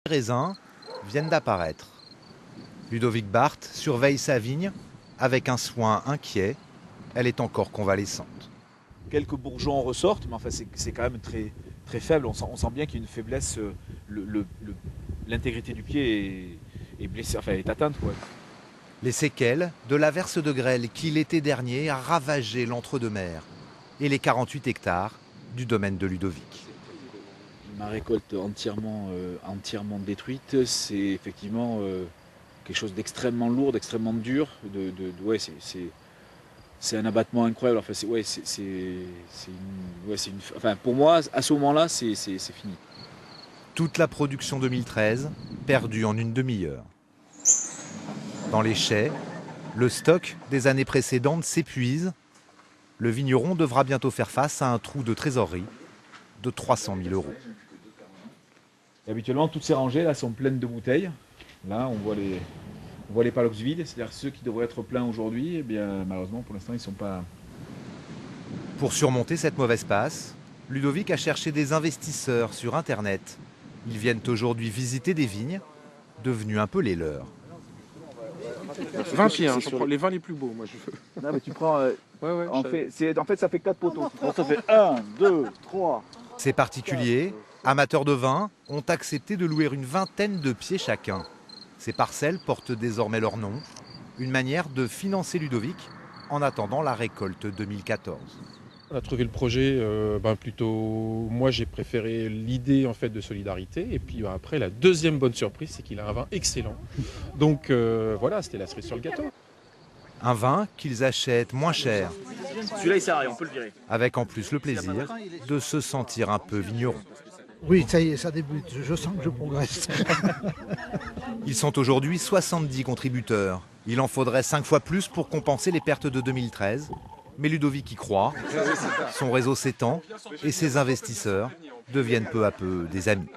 Les raisins viennent d'apparaître. Ludovic Barthes surveille sa vigne avec un soin inquiet. Elle est encore convalescente. Quelques bourgeons ressortent, mais enfin c'est quand même très faible. On sent bien qu'il y a une faiblesse. L'intégrité du pied est blessée, enfin est atteinte, quoi. Les séquelles de l'averse de grêle qui l'été dernier a ravagé l'entre-deux-mers et les 48 hectares du domaine de Ludovic. Ma récolte entièrement détruite, c'est effectivement quelque chose d'extrêmement lourd, d'extrêmement dur. C'est un abattement incroyable. Enfin, pour moi, à ce moment-là, c'est fini. Toute la production 2013 perdue en une demi-heure. Dans les chais, le stock des années précédentes s'épuise. Le vigneron devra bientôt faire face à un trou de trésorerie de 300 000 €. Et habituellement, toutes ces rangées là sont pleines de bouteilles. Là, on voit les palox vides, c'est-à-dire ceux qui devraient être pleins aujourd'hui. Eh bien, malheureusement, pour l'instant, ils ne sont pas. Pour surmonter cette mauvaise passe, Ludovic a cherché des investisseurs sur Internet. Ils viennent aujourd'hui visiter des vignes, devenues un peu les leurs. 20 pieds, hein, prends les 20 les plus beaux, moi je veux. Non mais tu prends... en fait, ça fait 4 poteaux. Ça fait 1, 2, 3. Ces particuliers, amateurs de vin, ont accepté de louer une vingtaine de pieds chacun. Ces parcelles portent désormais leur nom, une manière de financer Ludovic en attendant la récolte 2014. On a trouvé le projet plutôt... Moi j'ai préféré l'idée en fait de solidarité et puis après la deuxième bonne surprise c'est qu'il a un vin excellent. Donc voilà, c'était la cerise sur le gâteau. Un vin qu'ils achètent moins cher. Celui-là il sert à rien, on peut le virer. Avec en plus le plaisir de se sentir un peu vigneron. Oui, ça y est, ça débute. Je sens que je progresse. Ils sont aujourd'hui 70 contributeurs. Il en faudrait 5 fois plus pour compenser les pertes de 2013. Mais Ludovic y croit. Son réseau s'étend et ses investisseurs deviennent peu à peu des amis.